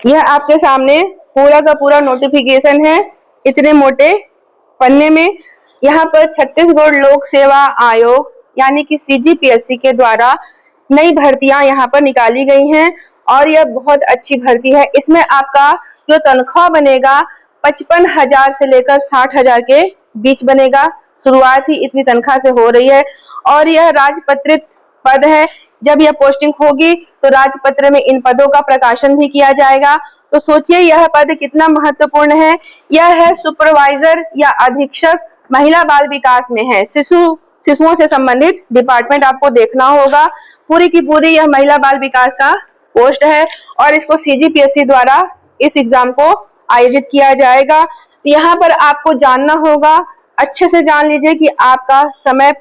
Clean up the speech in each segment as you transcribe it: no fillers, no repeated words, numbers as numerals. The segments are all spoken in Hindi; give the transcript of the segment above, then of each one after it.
यह आपके सामने पूरा का पूरा नोटिफिकेशन है, इतने मोटे पन्ने में। यहाँ पर छत्तीसगढ़ लोक सेवा आयोग यानी कि CGPSC के द्वारा नई भर्तियां यहाँ पर निकाली गई हैं और यह बहुत अच्छी भर्ती है। इसमें आपका जो तनख्वाह बनेगा 55,000 से लेकर 60,000 के बीच बनेगा। शुरुआत ही इतनी तनख्वाह से हो रही है और यह राजपत्रित पद है। जब यह पोस्टिंग होगी तो राजपत्र में इन पदों का प्रकाशन भी किया जाएगा। तो सोचिए यह पद कितना महत्वपूर्ण है। यह है सुपरवाइजर या अधीक्षक, महिला बाल विकास में है। शिशुओं से संबंधित डिपार्टमेंट आपको देखना होगा। पूरी की पूरी यह महिला बाल विकास का पोस्ट है और इसको CGPSC द्वारा इस एग्जाम को आयोजित किया जाएगा। यहाँ पर आपको जानना होगा, अच्छे से जान लीजिए कि आपका समय,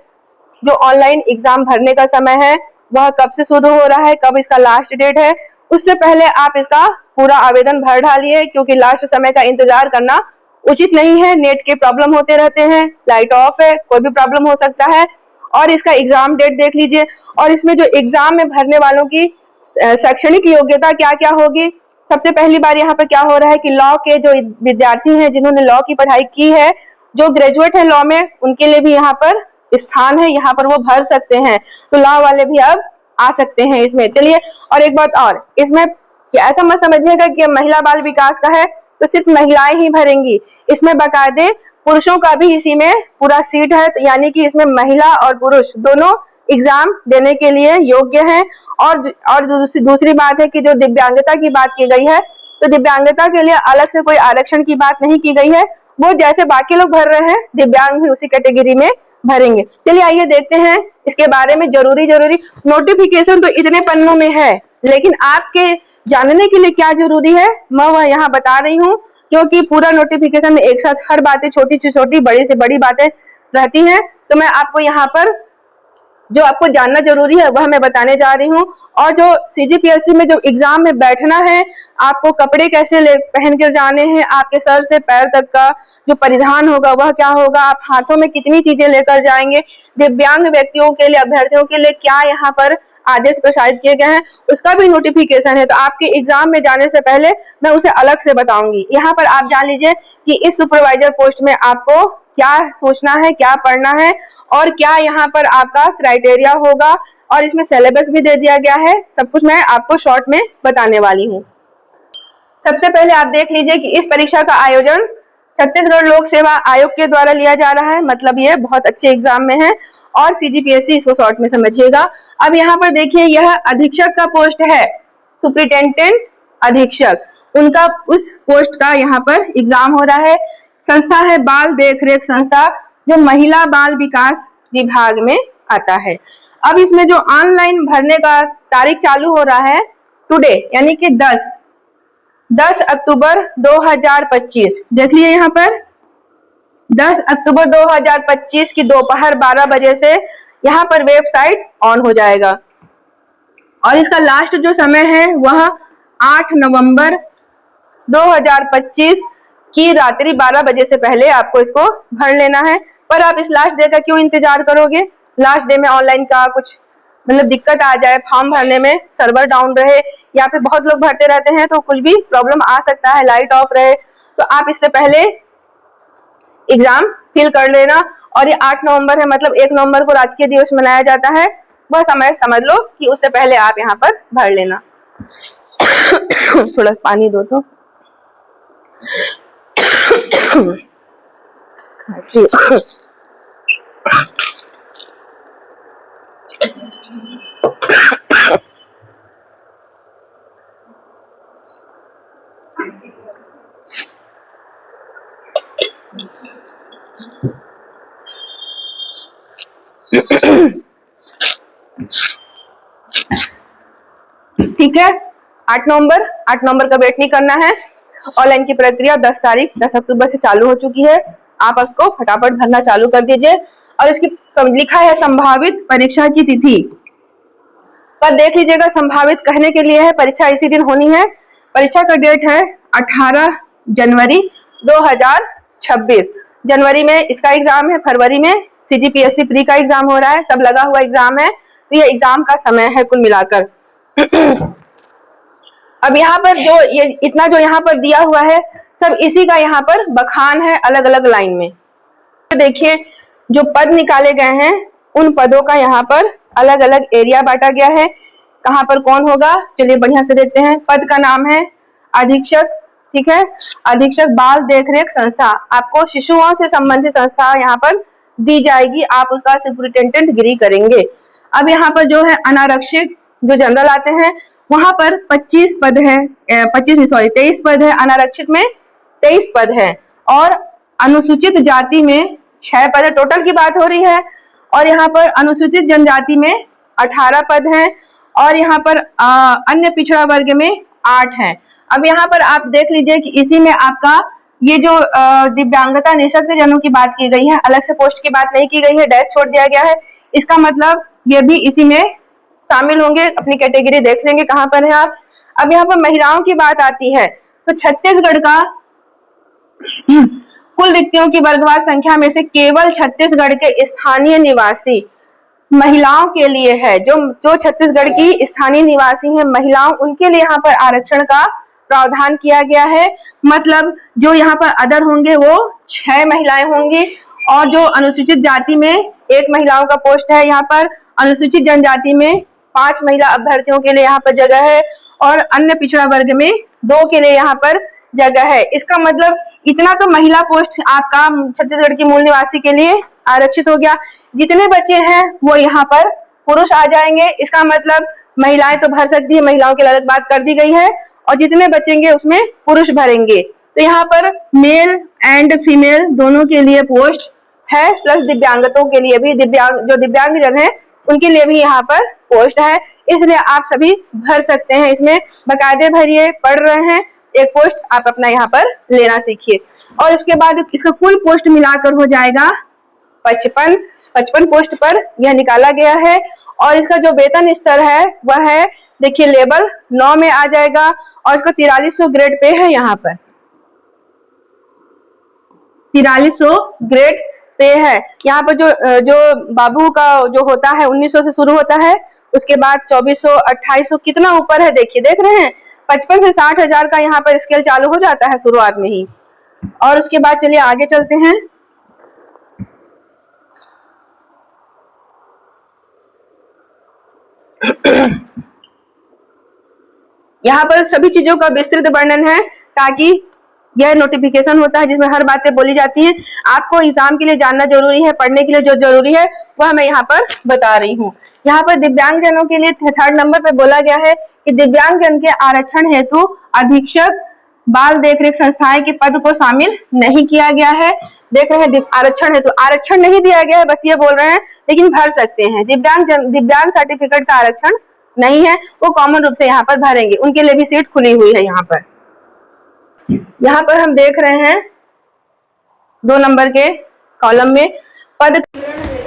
जो ऑनलाइन एग्जाम भरने का समय है, वह कब से शुरू हो रहा है, कब इसका लास्ट डेट है। उससे पहले आप इसका पूरा आवेदन भर डालिए, क्योंकि लास्ट समय का इंतजार करना उचित नहीं है। नेट के प्रॉब्लम होते रहते हैं, लाइट ऑफ है, कोई भी प्रॉब्लम हो सकता है। और इसका एग्जाम डेट देख लीजिए और इसमें जो एग्जाम में भरने वालों की शैक्षणिक योग्यता क्या क्या होगी। सबसे पहली बार यहाँ पर क्या हो रहा है कि लॉ के जो विद्यार्थी हैं, जिन्होंने लॉ की पढ़ाई की है, जो ग्रेजुएट है लॉ में, उनके लिए भी यहाँ पर स्थान है, यहाँ पर वो भर सकते हैं। तो लॉ वाले भी अब आ सकते हैं इसमें। चलिए, और एक बात और, इसमें ऐसा मत समझिएगा कि महिला बाल विकास का है तो सिर्फ महिलाएं ही भरेंगी। इसमें बाकायदे पुरुषों का भी इसी में पूरा सीट है। तो यानी कि इसमें महिला और पुरुष दोनों एग्जाम देने के लिए योग्य हैं। और दूसरी बात है कि जो दिव्यांगता की बात की गई है, तो दिव्यांगता के लिए अलग से कोई आरक्षण की बात नहीं की गई है। वो जैसे बाकी लोग भर रहे हैं, दिव्यांग भी उसी कैटेगरी में भरेंगे। चलिए आइए देखते हैं इसके बारे में। जरूरी नोटिफिकेशन तो इतने पन्नों में है, लेकिन आपके जानने के लिए क्या जरूरी है मैं वह यहाँ बता रही हूँ, क्योंकि पूरा नोटिफिकेशन में एक साथ हर बातें, छोटी से छोटी, बड़ी से बड़ी बातें रहती हैं। तो मैं आपको यहाँ पर जो आपको जानना जरूरी है वह मैं बताने जा रही हूँ। और जो CGPSC में जो एग्जाम में बैठना है, आपको कपड़े कैसे पहन कर जाने हैं, आपके सर से पैर तक का जो परिधान होगा वह क्या होगा, आप हाथों में कितनी चीजें लेकर जाएंगे, दिव्यांग व्यक्तियों के लिए, अभ्यर्थियों के लिए क्या यहाँ पर आदेश प्रसारित किए गए हैं, उसका भी नोटिफिकेशन है। तो आपके एग्जाम में जाने से पहले मैं उसे अलग से बताऊंगी। यहाँ पर आप जान लीजिए कि इस सुपरवाइजर पोस्ट में आपको क्या सोचना है, क्या पढ़ना है और क्या यहाँ पर आपका क्राइटेरिया होगा। और इसमें सिलेबस भी दे दिया गया है। सब कुछ मैं आपको शॉर्ट में बताने वाली हूँ। सबसे पहले आप देख लीजिए कि इस परीक्षा का आयोजन छत्तीसगढ़ लोक सेवा आयोग के द्वारा लिया जा रहा है। मतलब ये बहुत अच्छे एग्जाम में है और CGPSC इसको शॉर्ट में समझिएगा। अब यहाँ पर देखिए, यह अधीक्षक का पोस्ट है, सुपरिटेंडेंट अधीक्षक, उनका उस पोस्ट का यहाँ पर एग्जाम हो रहा है। संस्था है बाल देखरेख संस्था, जो महिला बाल विकास विभाग में आता है। अब इसमें जो ऑनलाइन भरने का तारीख चालू हो रहा है टुडे, यानी कि 10 अक्टूबर 2025। देख लिए यहाँ पर 10 अक्टूबर 2025 की दोपहर 12 बजे से यहाँ पर वेबसाइट ऑन हो जाएगा। और इसका लास्ट जो समय है वह 8 नवंबर 2025 की रात्रि 12 बजे से पहले आपको इसको भर लेना है। पर आप इस लास्ट डे का क्यों इंतजार करोगे? लास्ट डे में ऑनलाइन का कुछ मतलब दिक्कत आ जाए, फॉर्म भरने में सर्वर डाउन रहे या फिर बहुत लोग भरते रहते हैं तो कुछ भी प्रॉब्लम आ सकता है, लाइट ऑफ रहे, तो आप इससे पहले एग्जाम फिल कर लेना। और ये 8 नवंबर है, मतलब 1 नवंबर को राजकीय दिवस मनाया जाता है, वह समय समझ लो कि उससे पहले आप यहाँ पर भर लेना। थोड़ा पानी दो तो। ठीक है, 8 नवंबर का वेट नहीं करना है। ऑनलाइन की प्रक्रिया 10 अक्टूबर से चालू हो चुकी है। आप उसको फटाफट भरना चालू कर दीजिए। और इसकी लिखा है संभावित परीक्षा की तिथि, पर देख लीजिएगा, संभावित कहने के लिए है, परीक्षा इसी दिन होनी है। परीक्षा का डेट है 18 जनवरी 2026। जनवरी में इसका एग्जाम है, फरवरी में CGPSC प्री का एग्जाम हो रहा है, सब लगा हुआ एग्जाम है। तो ये एग्जाम का समय है कुल मिलाकर। अब यहाँ पर जो ये इतना जो यहाँ पर दिया हुआ है सब इसी का यहाँ पर बखान है अलग अलग लाइन में। देखिए जो पद निकाले गए हैं उन पदों का यहाँ पर अलग अलग एरिया बांटा गया है। कहाँ पर कौन होगा, चलिए बढ़िया से देखते हैं। पद का नाम है अधीक्षक, ठीक है, अधीक्षक बाल देखरेख संस्था। आपको शिशुओं से संबंधित संस्था यहाँ पर दी जाएगी, आप उसका सुपरिटेंडेंट गिरी करेंगे। अब यहाँ पर जो है अनारक्षित जो जनरल आते हैं वहां पर 23 पद है, 23 पद है, अनारक्षित में 23 पद है और अनुसूचित जाति में 6 पद है। टोटल की बात हो रही है। और यहाँ पर अनुसूचित जनजाति में 18 पद हैं और यहाँ पर अन्य पिछड़ा वर्ग में 8 हैं। अब यहाँ पर आप देख लीजिए कि इसी में आपका ये जो दिव्यांगता निःशक्त जनों की बात की गई है, अलग से पोस्ट की बात नहीं की गई है, डैश छोड़ दिया गया है। इसका मतलब ये भी इसी में शामिल होंगे। अपनी कैटेगरी देख लेंगे कहां पर है आप। अब यहाँ पर महिलाओं की बात आती है तो छत्तीसगढ़ का कुल रिक्तियों की वर्गवार संख्या में से केवल छत्तीसगढ़ के स्थानीय निवासी महिलाओं के लिए है। जो छत्तीसगढ़ की स्थानीय निवासी है महिलाओं, उनके लिए यहाँ पर आरक्षण का प्रावधान किया गया है। मतलब जो यहाँ पर अदर होंगे वो 6 महिलाएं होंगी और जो अनुसूचित जाति में 1 महिलाओं का पोस्ट है, यहाँ पर अनुसूचित जनजाति में 5 महिला अभ्यर्थियों के लिए यहाँ पर जगह है और अन्य पिछड़ा वर्ग में 2 के लिए यहाँ पर जगह है। इसका मतलब इतना तो महिला पोस्ट आपका छत्तीसगढ़ की मूल निवासी के लिए आरक्षित हो गया। जितने बच्चे हैं वो यहाँ पर पुरुष आ जाएंगे। इसका मतलब महिलाएं तो भर सकती है, महिलाओं की अलग बात कर दी गई है और जितने बचेंगे उसमें पुरुष भरेंगे। तो यहाँ पर मेल एंड फीमेल दोनों के लिए पोस्ट है, प्लस दिव्यांगतों के लिए भी, जो दिव्यांग जन है उनके लिए भी यहाँ पर पोस्ट है। इसलिए आप सभी भर सकते हैं, इसमें बकायदे भरिए, पढ़ रहे हैं एक पोस्ट आप अपना यहाँ पर लेना सीखिए। और उसके बाद इसका कुल पोस्ट मिलाकर हो जाएगा 55 पोस्ट पर यह निकाला गया है। और इसका जो वेतन स्तर है वह है, देखिए लेवल 9 में आ जाएगा और इसका 4300 ग्रेड पे है। यहाँ पर 4300 ग्रेड पे है। यहाँ पर जो बाबू का जो होता है 1900 से शुरू होता है, उसके बाद 2400, 2800 कितना ऊपर है देखिए, देख रहे हैं 55 से 60 हजार का यहाँ पर स्केल चालू हो जाता है शुरुआत में ही। और उसके बाद चलिए आगे चलते हैं। यहाँ पर सभी चीजों का विस्तृत वर्णन है ताकि यह नोटिफिकेशन होता है जिसमें हर बातें बोली जाती हैं। आपको एग्जाम के लिए जानना जरूरी है, पढ़ने के लिए जो जरूरी है वह मैं यहाँ पर बता रही हूँ। यहाँ पर दिव्यांग जनों के लिए 3rd नंबर पे बोला गया है कि दिव्यांग जन के आरक्षण हेतु अधीक्षक बाल देखरेख संस्थाएं के पद को शामिल नहीं किया गया है। देख रहे हैं आरक्षण हेतु आरक्षण नहीं दिया गया है, बस ये बोल रहे हैं, लेकिन भर सकते हैं। दिव्यांग सर्टिफिकेट का आरक्षण नहीं है, वो कॉमन रूप से यहाँ पर भरेंगे, उनके लिए भी सीट खुली हुई है। यहाँ पर हम देख रहे हैं 2 नंबर के कॉलम में पद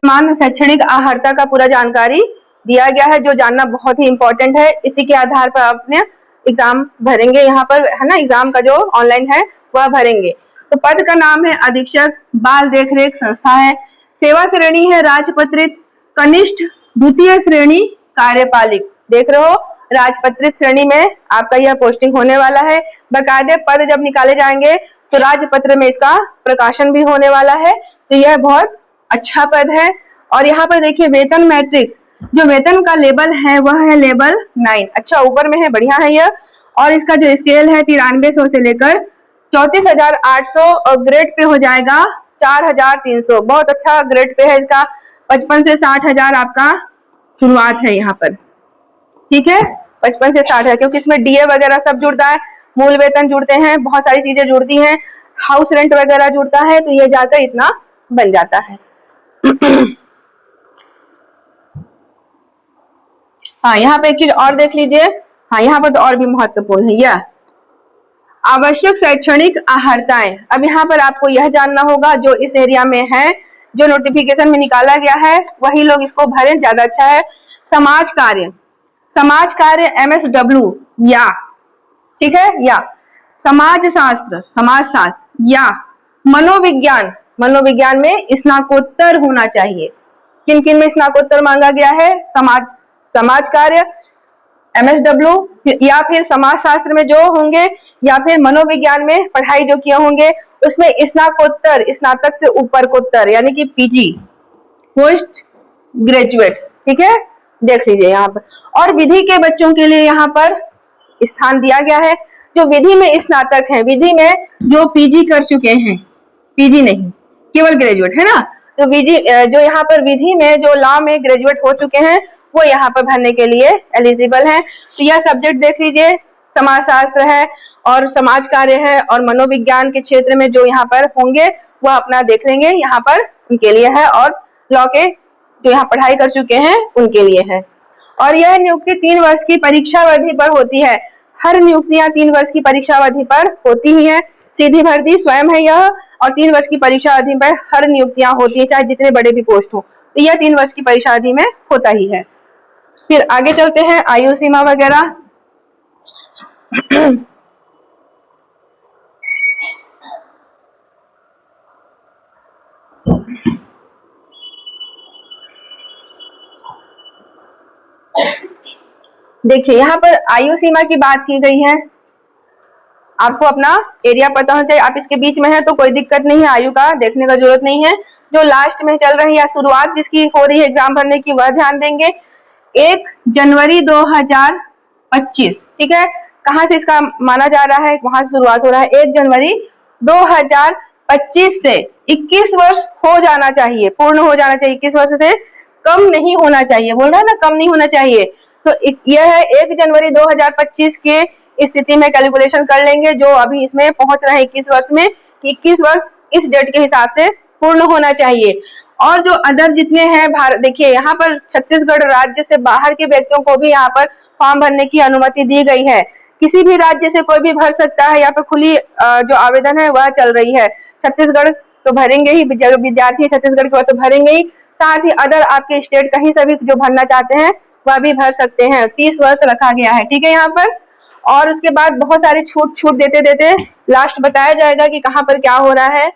मान शैक्षणिक अर्हता का पूरा जानकारी दिया गया है, जो जानना बहुत ही इंपॉर्टेंट है। इसी के आधार पर अपने एग्जाम भरेंगे, यहाँ पर है ना, एग्जाम का जो ऑनलाइन है वह भरेंगे। तो पद का नाम है अधीक्षक बाल देखरेख संस्था है। सेवा श्रेणी है राजपत्रित कनिष्ठ द्वितीय श्रेणी कार्यपालिक। देख रहे हो राजपत्रित श्रेणी में आपका यह पोस्टिंग होने वाला है। बकायदे पद जब निकाले जाएंगे तो राजपत्र में इसका प्रकाशन भी होने वाला है, तो यह बहुत अच्छा पद है। और यहाँ पर देखिए वेतन मैट्रिक्स, जो वेतन का लेवल है वह है लेवल 9। अच्छा ऊपर में है, बढ़िया है यह। और इसका जो स्केल है 9300 से लेकर 34,800 और ग्रेड पे हो जाएगा 4,300। बहुत अच्छा ग्रेड पे है इसका। 55 से 60,000 आपका शुरुआत है यहाँ पर, ठीक है, 55 से 60 है, क्योंकि इसमें डीए वगैरह सब जुड़ता है, मूल वेतन जुड़ते हैं, बहुत सारी चीजें जुड़ती हैं, हाउस रेंट वगैरह जुड़ता है, तो ये जाकर इतना बन जाता है। हाँ यहाँ पे एक चीज और देख लीजिए। हाँ यहाँ पर तो और भी महत्वपूर्ण है यह आवश्यक शैक्षणिक अर्हताएं। अब यहाँ पर आपको यह जानना होगा, जो इस एरिया में है, जो नोटिफिकेशन में निकाला गया है वही लोग इसको भरें, ज्यादा अच्छा है। समाज कार्य MSW या, ठीक है, या समाज शास्त्र या मनोविज्ञान में स्नातकोत्तर होना चाहिए। किन किन में स्नातकोत्तर मांगा गया है? समाज कार्य MSW, या फिर समाज शास्त्र में जो होंगे या फिर मनोविज्ञान में पढ़ाई जो किए होंगे उसमें स्नातकोत्तर, स्नातक से ऊपर कोत्तर यानी कि पीजी, पोस्ट ग्रेजुएट, ठीक है, देख लीजिए यहाँ पर। और विधि के बच्चों के लिए यहाँ पर स्थान दिया गया है। जो विधि में स्नातक है, विधि में जो पीजी कर चुके हैं, पीजी नहीं केवल ग्रेजुएट है ना, तो विधि जो यहाँ पर विधि में जो लॉ में ग्रेजुएट हो चुके हैं वो यहाँ पर भरने के लिए एलिजिबल है। तो यह सब्जेक्ट देख लीजिए, समाजशास्त्र है और समाज कार्य है और मनोविज्ञान के क्षेत्र में जो यहाँ पर होंगे वह अपना देख लेंगे, यहाँ पर उनके लिए है। और लॉ के जो यहाँ पढ़ाई कर चुके हैं उनके लिए है। और यह नियुक्ति 3 वर्ष की परीक्षावधि पर होती है। हर नियुक्तियां 3 वर्ष की परीक्षावधि पर होती ही है। सीधी भर्ती स्वयं है यह, और 3 वर्ष की परीक्षावधि पर हर नियुक्तियां होती है, चाहे जितने बड़े भी पोस्ट हो, तो यह 3 वर्ष की परीक्षावधि में होता ही है। फिर आगे चलते हैं, आयु सीमा वगैरह। देखिए यहाँ पर आयु सीमा की बात की गई है। आपको अपना एरिया पता होना चाहिए, आप इसके बीच में है तो कोई दिक्कत नहीं है, आयु का देखने का जरूरत नहीं है। जो लास्ट में चल रही है या शुरुआत जिसकी हो रही है एग्जाम भरने की, वह ध्यान देंगे। 1 जनवरी 2025, ठीक है, कहाँ से इसका माना जा रहा है, वहां से शुरुआत हो रहा है। 1 जनवरी 2025 से 21 वर्ष हो जाना चाहिए, पूर्ण हो जाना चाहिए, 21 वर्ष से कम नहीं होना चाहिए, बोल रहा है ना, कम नहीं होना चाहिए। तो यह है 1 जनवरी 2025 के स्थिति में कैलकुलेशन कर लेंगे, जो अभी इसमें पहुंच रहा है 21 वर्ष में, 21 वर्ष इस डेट के हिसाब से पूर्ण होना चाहिए। और जो अदर जितने हैं भारत, देखिए यहाँ पर छत्तीसगढ़ राज्य से बाहर के व्यक्तियों को भी यहाँ पर फॉर्म भरने की अनुमति दी गई है। किसी भी राज्य से कोई भी भर सकता है, यहाँ पे खुली जो आवेदन है वह चल रही है। छत्तीसगढ़ तो भरेंगे ही, जो विद्यार्थी छत्तीसगढ़ के तो भरेंगे ही, साथ ही अदर आपके स्टेट कहीं से भी जो भरना चाहते हैं वह भी भर सकते हैं। 30 वर्ष रखा गया है, ठीक है यहाँ पर। और उसके बाद बहुत सारी छूट देते देते लास्ट बताया जाएगा कि कहाँ पर क्या हो रहा है।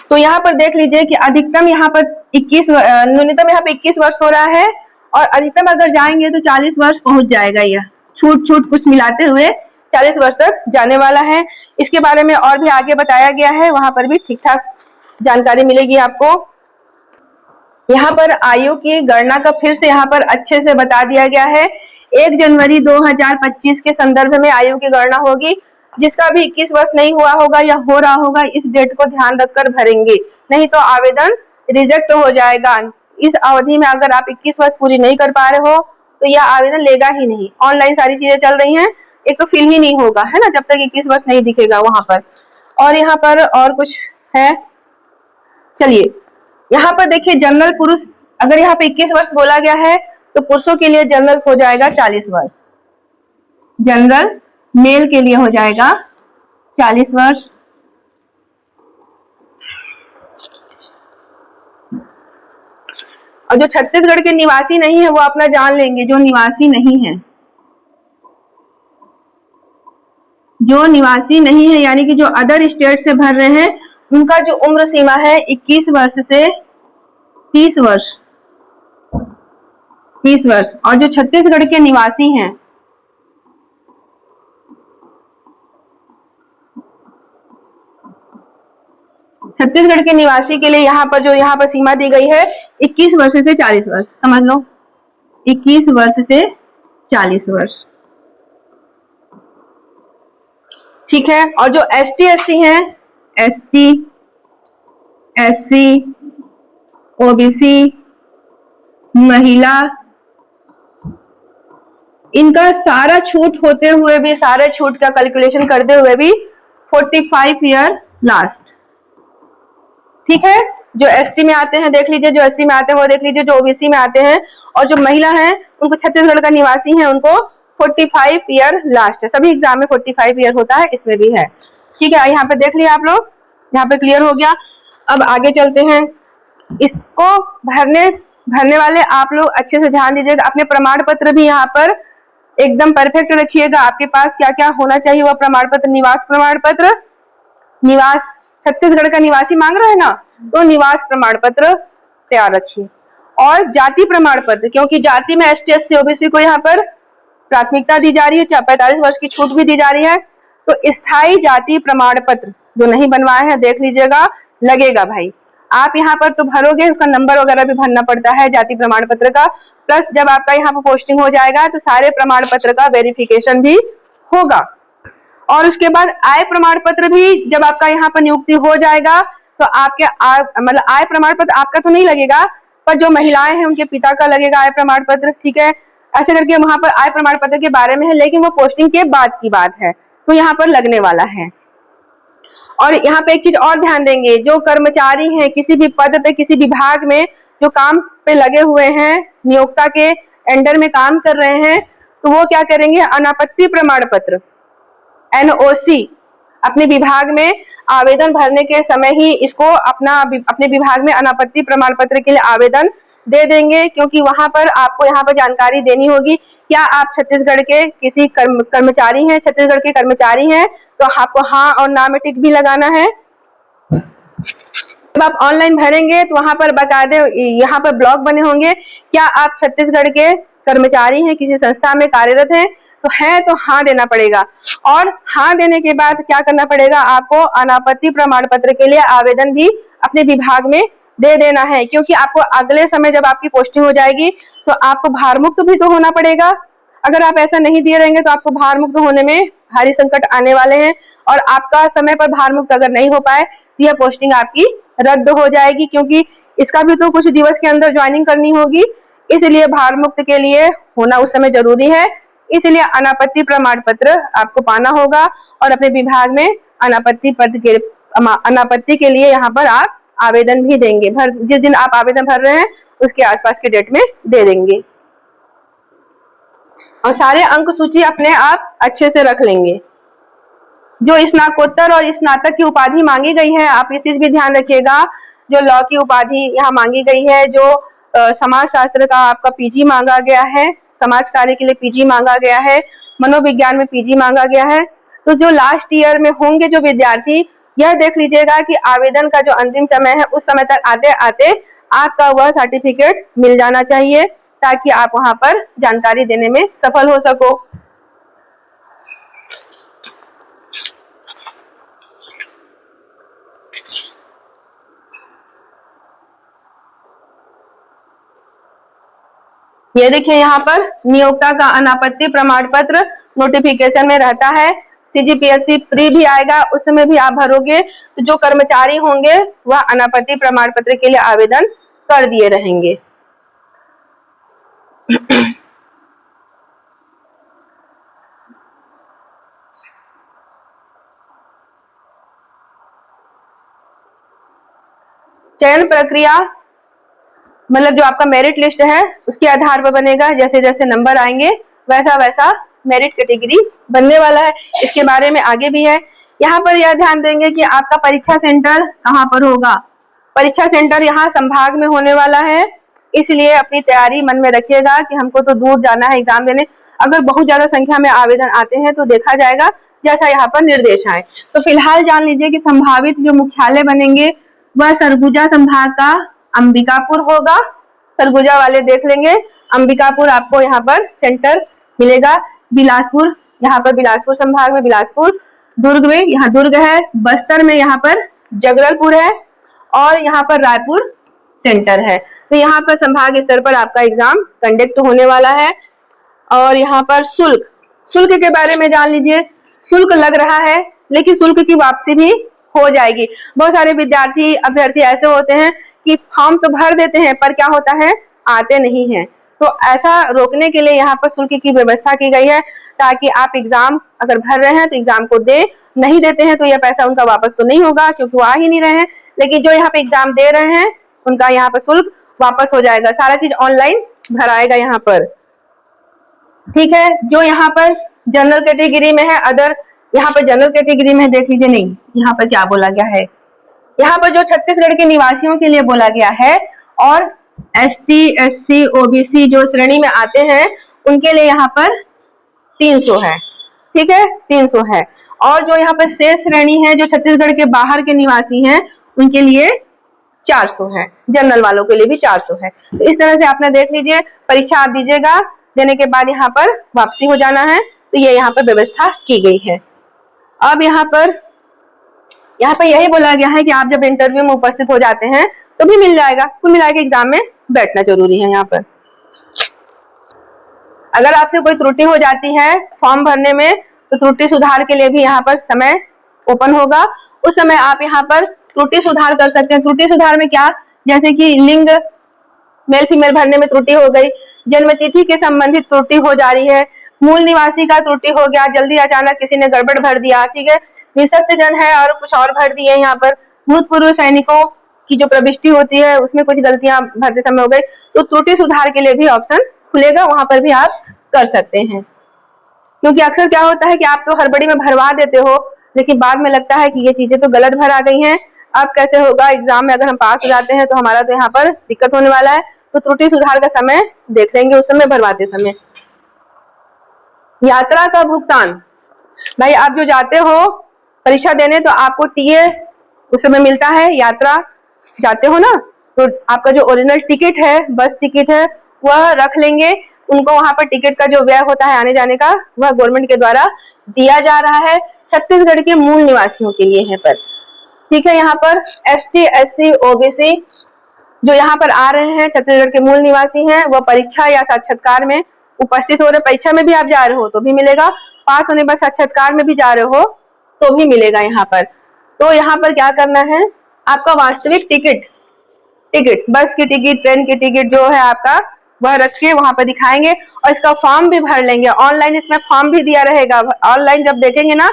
तो यहाँ पर देख लीजिए कि अधिकतम यहाँ पर 21, न्यूनतम यहाँ पे 21 वर्ष हो रहा है, और अधिकतम अगर जाएंगे तो 40 वर्ष पहुंच जाएगा। यह छूट कुछ मिलाते हुए 40 वर्ष तक जाने वाला है। इसके बारे में और भी आगे बताया गया है, वहां पर भी ठीक ठाक जानकारी मिलेगी आपको। यहाँ पर आयु की गणना का फिर से यहाँ पर अच्छे से बता दिया गया है। 1 जनवरी 2025 के संदर्भ में आयु की गणना होगी। जिसका भी 21 वर्ष नहीं हुआ होगा या हो रहा होगा, इस डेट को ध्यान रखकर भरेंगे, नहीं तो आवेदन रिजेक्ट हो जाएगा। इस अवधि में अगर आप 21 वर्ष पूरी नहीं कर पा रहे हो तो यह आवेदन लेगा ही नहीं। ऑनलाइन सारी चीजें चल रही हैं, एक तो फिल ही नहीं होगा, है ना, जब तक 21 वर्ष नहीं दिखेगा वहां पर। और यहाँ पर और कुछ है, चलिए यहाँ पर देखिए, जनरल पुरुष, अगर यहाँ पे 21 वर्ष बोला गया है तो पुरुषों के लिए जनरल हो जाएगा 40 वर्ष, जनरल मेल के लिए हो जाएगा 40 वर्ष। और जो छत्तीसगढ़ के निवासी नहीं है वो अपना जान लेंगे, जो निवासी नहीं है, जो निवासी नहीं है यानी कि जो अदर स्टेट से भर रहे हैं, उनका जो उम्र सीमा है 21 वर्ष से 30 वर्ष, 30 वर्ष। और जो छत्तीसगढ़ के निवासी हैं, छत्तीसगढ़ के निवासी के लिए यहाँ पर जो यहाँ पर सीमा दी गई है 21 वर्ष से 40 वर्ष, समझ लो 21 वर्ष से 40 वर्ष, ठीक है। और जो एसटी एससी हैं, एसटी एससी ओबीसी महिला, इनका सारा छूट होते हुए भी, सारे छूट का कैलकुलेशन करते हुए भी 45 ईयर लास्ट, ठीक है। जो एसटी में आते हैं देख लीजिए, जो एससी में आते हैं वो देख लीजिए, जो ओबीसी में आते हैं, और जो महिला हैं उनको, छत्तीसगढ़ का निवासी है उनको 45 ईयर लास्ट है। सभी एग्जाम में 45 ईयर होता है, इसमें भी है, ठीक है। यहाँ पे देख लिया आप लोग, यहाँ पे क्लियर हो गया। अब आगे चलते हैं, इसको भरने वाले आप लोग अच्छे से ध्यान दीजिएगा। अपने प्रमाण पत्र भी यहाँ पर एकदम परफेक्ट रखिएगा। आपके पास क्या क्या होना चाहिए वह प्रमाण पत्र, निवास प्रमाण पत्र, निवास, छत्तीसगढ़ का निवासी मांग रहा है ना, तो निवास प्रमाण पत्र तैयार रखिए। और जाति प्रमाण पत्र, क्योंकि जाति में ST SC OBC को यहाँ पर प्राथमिकता दी जा रही है, 45 वर्ष की छूट भी दी जा रही है। तो स्थायी जाति प्रमाण पत्र जो नहीं बनवाए हैं देख लीजिएगा, लगेगा भाई। आप यहाँ पर तो भरोगे, उसका नंबर वगैरह भी भरना पड़ता है जाति प्रमाण पत्र का, प्लस जब आपका यहाँ पर पोस्टिंग हो जाएगा तो सारे प्रमाण पत्र का वेरिफिकेशन भी होगा। और उसके बाद आय प्रमाण पत्र भी जब आपका यहाँ पर नियुक्ति हो जाएगा तो आपके मतलब आय प्रमाण पत्र आपका तो नहीं लगेगा, पर जो महिलाएं हैं उनके पिता का लगेगा आय प्रमाण पत्र, ठीक है। ऐसे करके वहां पर आय प्रमाण पत्र के बारे में है, लेकिन वो पोस्टिंग के बाद की बात है, तो यहाँ पर लगने वाला है। और यहाँ पे एक चीज और ध्यान देंगे, जो कर्मचारी हैं किसी भी पद पे किसी विभाग में जो काम पे लगे हुए हैं, नियोक्ता के अंडर में काम कर रहे हैं, तो वो क्या करेंगे, अनापत्ति प्रमाण पत्र NOC अपने विभाग में आवेदन भरने के समय ही इसको अपने विभाग में अनापत्ति प्रमाण पत्र के लिए आवेदन दे देंगे, क्योंकि वहां पर आपको यहाँ पर जानकारी देनी होगी क्या आप छत्तीसगढ़ के किसी कर्मचारी हैं, छत्तीसगढ़ के कर्मचारी हैं, तो आपको हाँ और ना में टिक भी लगाना है। जब आप ऑनलाइन भरेंगे तो वहां पर बकायदे यहाँ पर ब्लॉक बने होंगे, क्या आप छत्तीसगढ़ के कर्मचारी हैं, किसी संस्था में कार्यरत हैं, तो है तो हाँ देना पड़ेगा। और हाँ देने के बाद क्या करना पड़ेगा, आपको अनापत्ति प्रमाण पत्र के लिए आवेदन भी अपने विभाग में दे देना है, क्योंकि आपको अगले समय जब आपकी पोस्टिंग हो जाएगी तो आपको भारमुक्त भी तो होना पड़ेगा। अगर आप ऐसा नहीं दिए रहेंगे तो आपको भारमुक्त होने में भारी संकट आने वाले हैं, और आपका समय पर भारमुक्त अगर नहीं हो पाए तो यह पोस्टिंग आपकी रद्द हो जाएगी, क्योंकि इसका भी तो कुछ दिवस के अंदर ज्वाइनिंग करनी होगी, इसलिए भारमुक्त के लिए होना उस समय जरूरी है। इसलिए अनापत्ति प्रमाण पत्र आपको पाना होगा और अपने विभाग में अनापत्ति के लिए यहाँ पर आप आवेदन भी देंगे। जिस दिन आप आवेदन भर रहे हैं उसके आसपास के डेट में दे देंगे, और सारे अंक सूची अपने आप अच्छे से रख लेंगे। जो स्नातकोत्तर और स्नातक की उपाधि मांगी गई है, आप इस चीज भी ध्यान रखिएगा, जो लॉ की उपाधि यहाँ मांगी गई है, जो समाज शास्त्र का आपका PG मांगा गया है, समाज कार्य के लिए PG मांगा गया है, मनोविज्ञान में PG मांगा गया है, तो जो लास्ट ईयर में होंगे जो विद्यार्थी, यह देख लीजिएगा कि आवेदन का जो अंतिम समय है उस समय तक आते आते आपका वह सर्टिफिकेट मिल जाना चाहिए, ताकि आप वहां पर जानकारी देने में सफल हो सको। ये देखिए यहाँ पर नियोक्ता का अनापत्ति प्रमाण पत्र नोटिफिकेशन में रहता है, CGPSC प्री भी आएगा, उस समय भी आप भरोगे तो जो कर्मचारी होंगे वह अनापत्ति प्रमाण पत्र के लिए आवेदन कर दिए रहेंगे। चयन प्रक्रिया मतलब जो आपका मेरिट लिस्ट है उसके आधार पर बनेगा, जैसे जैसे नंबर आएंगे वैसा वैसा मेरिट कैटेगरी बनने वाला है। इसके बारे में आगे भी है। यहाँ पर यह ध्यान देंगे कि आपका परीक्षा सेंटर कहाँ पर होगा। परीक्षा सेंटर यहाँ संभाग में होने वाला है, इसलिए अपनी तैयारी मन में रखिएगा कि हमको तो दूर जाना है एग्जाम देने। अगर बहुत ज्यादा संख्या में आवेदन आते हैं तो देखा जाएगा जैसा यहाँ पर निर्देश आए। तो फिलहाल जान लीजिए कि संभावित जो मुख्यालय बनेंगे वह सरगुजा संभाग का अंबिकापुर होगा। सरगुजा वाले देख लेंगे, अंबिकापुर आपको यहाँ पर सेंटर मिलेगा। बिलासपुर, यहाँ पर बिलासपुर संभाग में बिलासपुर, दुर्ग में यहाँ दुर्ग है, बस्तर में यहाँ पर जगदलपुर है, और यहाँ पर रायपुर सेंटर है। तो यहाँ पर संभाग स्तर पर आपका एग्जाम कंडक्ट होने वाला है। और यहाँ पर शुल्क के बारे में जान लीजिए। शुल्क लग रहा है लेकिन शुल्क की वापसी भी हो जाएगी। बहुत सारे विद्यार्थी अभ्यर्थी ऐसे होते हैं कि फॉर्म तो भर देते हैं पर क्या होता है, आते नहीं हैं। तो ऐसा रोकने के लिए यहाँ पर शुल्क की व्यवस्था की गई है, ताकि आप एग्जाम अगर भर रहे हैं तो एग्जाम को नहीं देते हैं तो यह पैसा उनका वापस तो नहीं होगा क्योंकि वो आ ही नहीं रहे हैं, लेकिन जो यहाँ पे एग्जाम दे रहे हैं उनका यहाँ पर शुल्क वापस हो जाएगा। सारा चीज ऑनलाइन भराएगा यहाँ पर, ठीक है। जो यहाँ पर जनरल कैटेगरी में है, अदर यहाँ पर जनरल कैटेगरी में देख लीजिए, नहीं यहाँ पर क्या बोला गया है, यहाँ पर जो छत्तीसगढ़ के निवासियों के लिए बोला गया है और ST SC OBC जो श्रेणी में आते हैं उनके लिए यहाँ पर 300 है, ठीक है, 300 है। और जो यहाँ पर शेष श्रेणी है जो छत्तीसगढ़ के बाहर के निवासी हैं उनके लिए 400 है, जनरल वालों के लिए भी 400 है। तो इस तरह से आपने देख लीजिए, परीक्षा आप दीजिएगा, देने के बाद यहाँ पर वापसी हो जाना है। तो ये यहाँ पर व्यवस्था की गई है। अब यहाँ पर यही बोला गया है कि आप जब इंटरव्यू में उपस्थित हो जाते हैं तो भी मिल जाएगा, कुल मिला के एग्जाम में बैठना जरूरी है। यहाँ पर अगर आपसे कोई त्रुटि हो जाती है फॉर्म भरने में, तो त्रुटि सुधार के लिए भी यहाँ पर समय ओपन होगा। उस समय आप यहाँ पर त्रुटि सुधार कर सकते हैं। त्रुटि सुधार में क्या, जैसे कि लिंग मेल फीमेल भरने में त्रुटि हो गई, जन्म तिथि के संबंधित त्रुटि हो जा रही है, मूल निवासी का त्रुटि हो गया, जल्दी अचानक किसी ने गड़बड़ भर दिया, ठीक है, निःशक्त जन है और कुछ और भर दिए। यहाँ पर भूतपूर्व सैनिकों की जो प्रविष्टि होती है उसमें कुछ गलतियां भरते समय हो गई, तो त्रुटि सुधार के लिए भी ऑप्शन खुलेगा, वहां पर भी आप कर सकते हैं। क्योंकि अक्सर क्या होता है कि आप तो हड़बड़ी में भरवा देते हो, लेकिन बाद में लगता है कि ये चीजें तो गलत भर आ गई हैं, अब कैसे होगा एग्जाम में, अगर हम पास हो जाते हैं तो हमारा तो यहाँ पर दिक्कत होने वाला है। तो त्रुटि सुधार का समय देख लेंगे उस समय भरवाते समय। यात्रा का भुगतान, भाई आप जो जाते हो परीक्षा देने तो आपको टीए उस समय मिलता है, यात्रा जाते हो ना, तो आपका जो ओरिजिनल टिकट है, बस टिकट है, वह रख लेंगे। उनको वहां पर टिकट का जो व्यय होता है आने जाने का, वह गवर्नमेंट के द्वारा दिया जा रहा है छत्तीसगढ़ के मूल निवासियों के लिए है पर, ठीक है। यहाँ पर एसटी एससी ओबीसी जो यहाँ पर आ रहे हैं, छत्तीसगढ़ के मूल निवासी हैं, वह परीक्षा या साक्षात्कार में उपस्थित हो रहे, परीक्षा में भी आप जा रहे हो तो भी मिलेगा, पास होने पर साक्षात्कार में भी जा रहे हो तो भी मिलेगा यहाँ पर। तो यहाँ पर क्या करना है, आपका वास्तविक टिकट बस की टिकट, ट्रेन की टिकट जो है आपका, वह रख के वहां पर दिखाएंगे और इसका फॉर्म भी भर लेंगे। ऑनलाइन इसमें फॉर्म भी दिया रहेगा, ऑनलाइन जब देखेंगे ना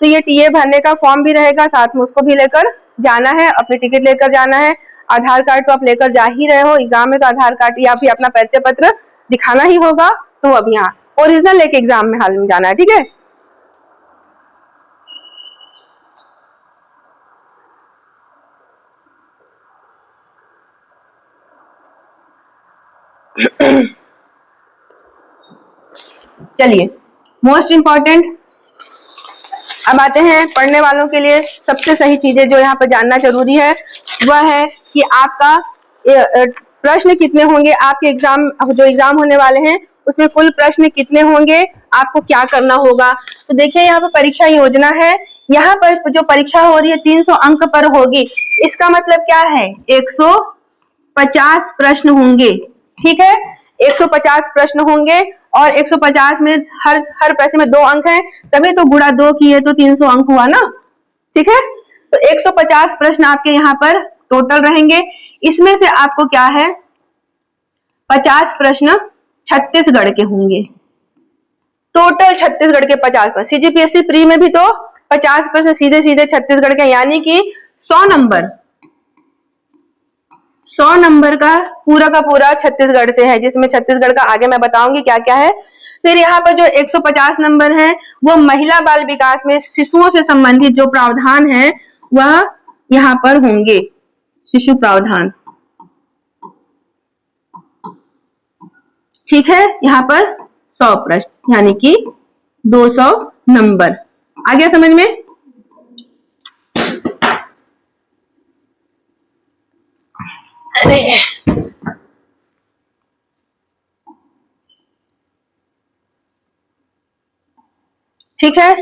तो ये टीए भरने का फॉर्म भी रहेगा, साथ में उसको भी लेकर जाना है, अपनी टिकट लेकर जाना है। आधार कार्ड तो आप लेकर जा ही रहे हो एग्जाम में, तो आधार कार्ड या फिर अपना परिचय पत्र दिखाना ही होगा, तो अब यहाँ ओरिजिनल लेके एग्जाम में हाल में जाना है, ठीक है। चलिए, मोस्ट इंपॉर्टेंट अब आते हैं पढ़ने वालों के लिए सबसे सही चीजें जो यहाँ पर जानना जरूरी है, वह है कि आपका प्रश्न कितने होंगे, आपके एग्जाम जो एग्जाम होने वाले हैं उसमें कुल प्रश्न कितने होंगे, आपको क्या करना होगा। तो देखिए यहाँ पर परीक्षा योजना है, यहाँ पर जो परीक्षा हो रही है 300 अंक पर होगी। इसका मतलब क्या है, 150 प्रश्न होंगे, ठीक है, 150 प्रश्न होंगे और 150 में हर प्रश्न में 2 अंक है, तभी तो गुणा 2 किए तो 300 अंक हुआ ना, ठीक है। तो 150 प्रश्न आपके यहाँ पर टोटल रहेंगे। इसमें से आपको क्या है, 50 प्रश्न छत्तीसगढ़ के होंगे, टोटल छत्तीसगढ़ के 50 प्रश्न। सीजीपीएससी प्री में भी तो 50 प्रश्न सीधे सीधे छत्तीसगढ़ के, यानी कि 100 नंबर का पूरा छत्तीसगढ़ से है, जिसमें छत्तीसगढ़ का आगे मैं बताऊंगी क्या क्या है। फिर यहाँ पर जो 150 नंबर है वो महिला बाल विकास में शिशुओं से संबंधित जो प्रावधान है वह यहाँ पर होंगे, शिशु प्रावधान, ठीक है। यहाँ पर 100 प्रश्न यानी कि 200 नंबर, आ गया समझ में। अरे ठीक है,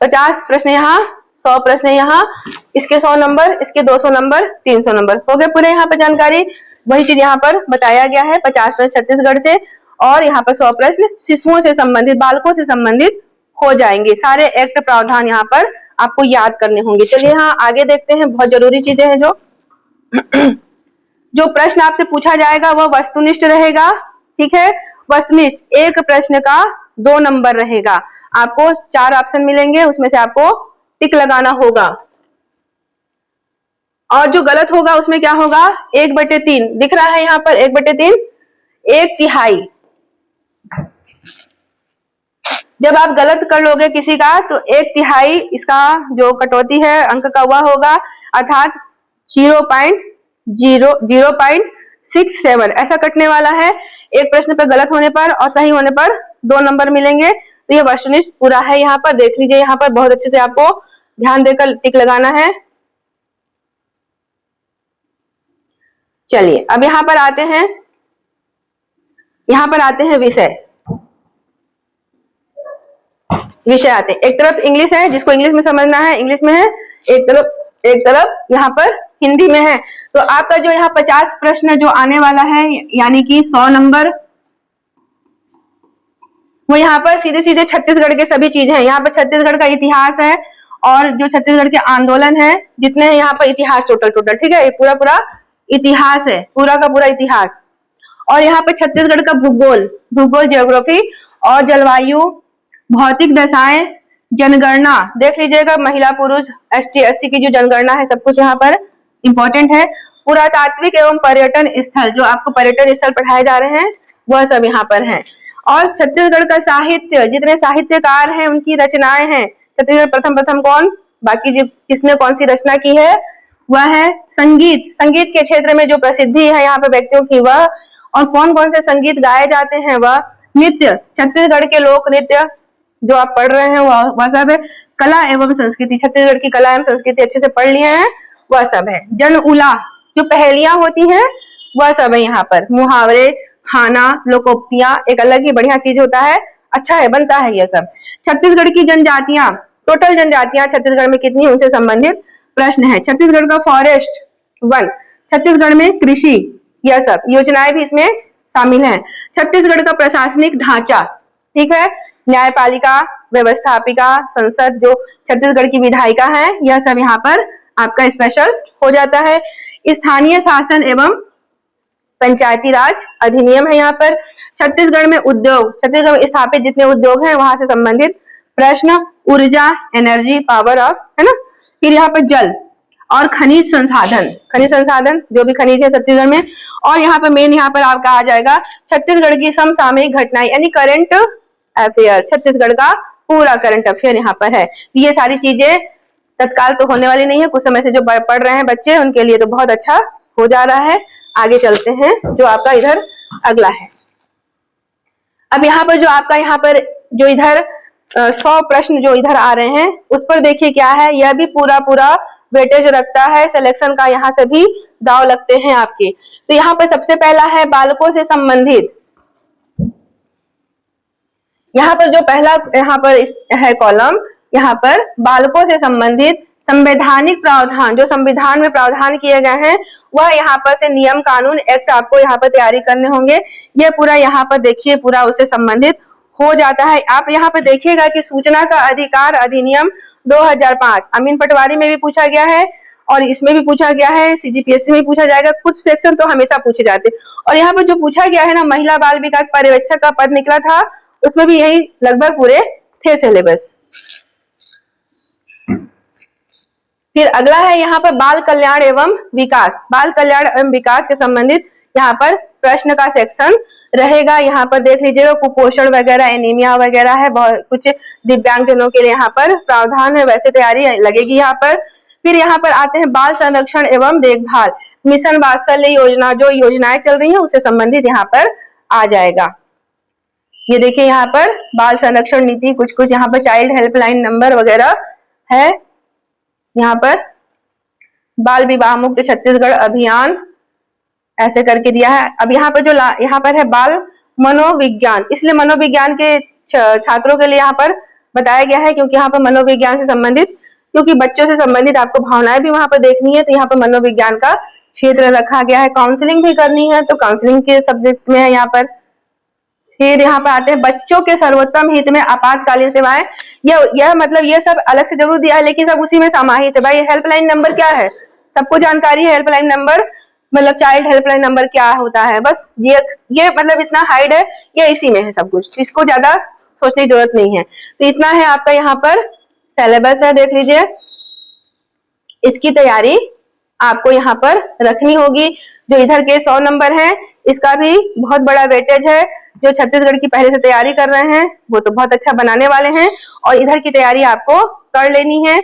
50 प्रश्न यहाँ, 100 प्रश्न यहाँ, इसके 100 नंबर, इसके 200 नंबर, 300 नंबर हो गए पूरे। यहाँ पर जानकारी वही चीज यहाँ पर बताया गया है, 50 प्रश्न छत्तीसगढ़ से और यहाँ पर 100 प्रश्न शिशुओं से संबंधित, बालकों से संबंधित हो जाएंगे। सारे एक्ट प्रावधान यहाँ पर आपको याद करने होंगे। चलिए यहाँ आगे देखते हैं, बहुत जरूरी चीजें हैं जो प्रश्न आपसे पूछा जाएगा वह वस्तुनिष्ठ रहेगा, ठीक है। वस्तुनिष्ठ, एक प्रश्न का 2 नंबर रहेगा, आपको 4 ऑप्शन मिलेंगे, उसमें से आपको टिक लगाना होगा। और जो गलत होगा उसमें क्या होगा, 1/3 दिख रहा है यहाँ पर, 1/3, 1/3। जब आप गलत कर लोगे किसी का तो 1/3 इसका जो कटौती है अंक का वह होगा, अर्थात 0.67 ऐसा कटने वाला है। एक प्रश्न पे गलत होने पर और सही होने पर 2 नंबर मिलेंगे। तो ये वस्तुनिष्ठ पूरा है, यहाँ पर देख लीजिए, यहाँ पर बहुत अच्छे से आपको ध्यान देकर टिक लगाना है। चलिए अब यहाँ पर आते हैं, विषय आते हैं। एक तरफ इंग्लिश है, जिसको इंग्लिश में समझना है इंग्लिश में है, एक तरफ यहाँ पर हिंदी में है। तो आपका जो यहाँ 50 प्रश्न जो आने वाला है, यानी कि 100 नंबर, वो यहाँ पर सीधे सीधे छत्तीसगढ़ के सभी चीज है। यहाँ पर छत्तीसगढ़ का इतिहास है और जो छत्तीसगढ़ के आंदोलन है जितने हैं यहाँ पर इतिहास टोटल, ठीक है, ये पूरा इतिहास है, पूरा का पूरा इतिहास। और यहाँ पर छत्तीसगढ़ का भूगोल, ज्योग्राफी और जलवायु, भौतिक दशाएं, जनगणना देख लीजिएगा, महिला पुरुष ST SC की जो जनगणना है सब कुछ यहाँ पर इंपॉर्टेंट है। पुरातात्विक एवं पर्यटन स्थल, जो आपको पर्यटन स्थल पढ़ाए जा रहे हैं वह सब यहाँ पर हैं। और छत्तीसगढ़ का साहित्य, जितने साहित्यकार हैं उनकी रचनाएं हैं। छत्तीसगढ़ प्रथम कौन, बाकी जो किसने कौन सी रचना की है, वह है संगीत के क्षेत्र में जो प्रसिद्धि है यहाँ पे व्यक्तियों की वह, और कौन कौन से संगीत गाए जाते हैं वह, नृत्य, छत्तीसगढ़ के लोक नृत्य जो आप पढ़ रहे हैं वह सब है। कला एवं संस्कृति, छत्तीसगढ़ की कला एवं संस्कृति अच्छे से पढ़ लिए हैं वह सब है। जन उला, जो पहेलियां होती हैं वह सब है यहाँ पर। मुहावरे, खाना, लोकोक्तियां, एक अलग ही बढ़िया चीज होता है, अच्छा है, बनता है यह सब। छत्तीसगढ़ की जनजातियां, टोटल जनजातियां छत्तीसगढ़ में कितनी, उनसे संबंधित प्रश्न है। छत्तीसगढ़ का फॉरेस्ट, वन, छत्तीसगढ़ में कृषि, यह सब योजनाएं भी इसमें शामिल हैं। छत्तीसगढ़ का प्रशासनिक ढांचा, ठीक है, न्यायपालिका, व्यवस्थापिका, संसद, जो छत्तीसगढ़ की विधायिका है, यह सब यहाँ पर आपका स्पेशल हो जाता है। स्थानीय शासन एवं पंचायती राज अधिनियम है यहाँ पर। छत्तीसगढ़ में उद्योग, छत्तीसगढ़ में स्थापित जितने उद्योग हैं वहां से संबंधित प्रश्न, ऊर्जा, एनर्जी, पावर ऑफ, है ना। फिर यहाँ पर जल और खनिज संसाधन जो भी खनिज है छत्तीसगढ़ में। और यहाँ पर मेन यहाँ पर आपका आ जाएगा छत्तीसगढ़ की समसामयिक घटनाएं, यानी करंट अफेयर, छत्तीसगढ़ का पूरा करंट अफेयर यहाँ पर है। ये सारी चीजें तत्काल तो होने वाली नहीं है, कुछ समय से जो पढ़ रहे हैं बच्चे उनके लिए तो बहुत अच्छा हो जा रहा है। आगे चलते हैं, जो आपका इधर अगला है। अब यहाँ पर जो आपका यहाँ पर जो इधर 100 प्रश्न जो इधर आ रहे हैं उस पर देखिए क्या है, यह भी पूरा वेटेज रखता है, सिलेक्शन का यहाँ से भी दाव लगते हैं आपके। तो यहाँ पर सबसे पहला है बालकों से संबंधित। यहाँ पर जो पहला यहाँ पर है कॉलम, यहाँ पर बालकों से संबंधित संवैधानिक प्रावधान, जो संविधान में प्रावधान किए गए हैं वह यहाँ पर से नियम कानून एक्ट आपको यहाँ पर तैयारी करने होंगे। ये पूरा यहाँ पर देखिए पूरा उससे संबंधित हो जाता है। आप यहाँ पे देखिएगा कि सूचना का अधिकार अधिनियम 2005 अमीन पटवारी में भी पूछा गया है और इसमें भी पूछा गया है, CGPSC में पूछा जाएगा। कुछ सेक्शन तो हमेशा पूछे जाते हैं। और यहाँ पर जो पूछा गया है ना, महिला बाल विकास पर्यवेक्षक का पद निकला था, उसमें भी यही लगभग पूरे थे सिलेबस। फिर अगला है यहाँ पर बाल कल्याण एवं विकास के संबंधित यहाँ पर प्रश्न का सेक्शन रहेगा। यहाँ पर देख लीजिएगा, कुपोषण वगैरह, एनीमिया वगैरह है, बहुत कुछ दिव्यांगजनों के लिए यहाँ पर प्रावधान है, वैसे तैयारी लगेगी यहाँ पर। फिर यहाँ पर आते हैं बाल संरक्षण एवं देखभाल, मिशन वात्सल्य योजना, जो योजनाएं चल रही है उससे संबंधित यहाँ पर आ जाएगा। ये देखिए यहाँ पर बाल संरक्षण नीति, कुछ यहाँ पर चाइल्ड हेल्पलाइन नंबर वगैरह है। यहाँ पर बाल विवाह मुक्त छत्तीसगढ़ अभियान ऐसे करके दिया है। अब यहाँ पर जो यहाँ पर है बाल मनोविज्ञान, इसलिए मनोविज्ञान के छात्रों के लिए यहाँ पर बताया गया है, क्योंकि यहाँ पर मनोविज्ञान से संबंधित, क्योंकि बच्चों से संबंधित आपको भावनाएं भी वहां पर देखनी है, तो यहाँ पर मनोविज्ञान का क्षेत्र रखा गया है। काउंसलिंग भी करनी है तो काउंसलिंग के सब्जेक्ट में है यहाँ पर। फिर यहाँ पर आते हैं बच्चों के सर्वोत्तम हित में आपातकालीन सेवाएं। यह मतलब ये सब अलग से जरूर दिया है, लेकिन सब उसी में समाहित है। भाई हेल्पलाइन नंबर क्या है, सबको जानकारी है। हेल्पलाइन नंबर मतलब चाइल्ड हेल्पलाइन नंबर क्या होता है, बस ये मतलब इतना हाइड है, ये इसी में है सब कुछ, इसको ज्यादा सोचने की जरूरत नहीं है। तो इतना है आपका यहाँ पर सिलेबस है, देख लीजिए। इसकी तैयारी आपको यहाँ पर रखनी होगी। जो इधर के 100 नंबर हैं, इसका भी बहुत बड़ा वेटेज है। जो छत्तीसगढ़ की पहले से तैयारी कर रहे हैं वो तो बहुत अच्छा बनाने वाले हैं, और इधर की तैयारी आपको कर लेनी है।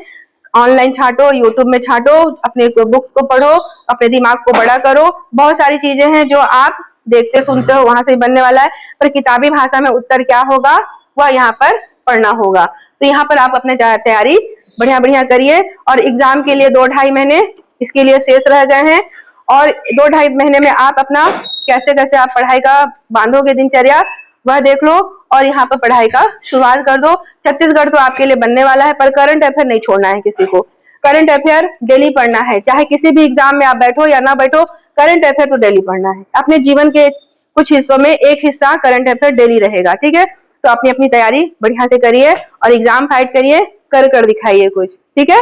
ऑनलाइन छाटो, यूट्यूब में छाटो, अपने बुक्स को पढ़ो, अपने दिमाग को बड़ा करो। बहुत सारी चीजें हैं जो आप देखते सुनते हो, वहां से भी बनने वाला है, पर किताबी भाषा में उत्तर क्या होगा वह यहाँ पर पढ़ना होगा। तो यहाँ पर आप अपने तैयारी बढ़िया करिए। और एग्जाम के लिए 2-2.5 महीने इसके लिए शेष रह गए हैं, और 2-2.5 महीने में आप अपना कैसे कैसे आप पढ़ाई का बांधोगे दिनचर्या वह देख लो और यहाँ पर पढ़ाई का शुरुआत कर दो। छत्तीसगढ़ तो आपके लिए बनने वाला है, पर करंट अफेयर नहीं छोड़ना है किसी को। करंट अफेयर डेली पढ़ना है, चाहे किसी भी एग्जाम में आप बैठो या ना बैठो, करंट अफेयर तो डेली पढ़ना है। अपने जीवन के कुछ हिस्सों में एक हिस्सा करंट अफेयर डेली रहेगा, ठीक है। तो अपनी अपनी तैयारी बढ़िया से करिए और एग्जाम फाइट करिए, कर दिखाइए कुछ, ठीक है।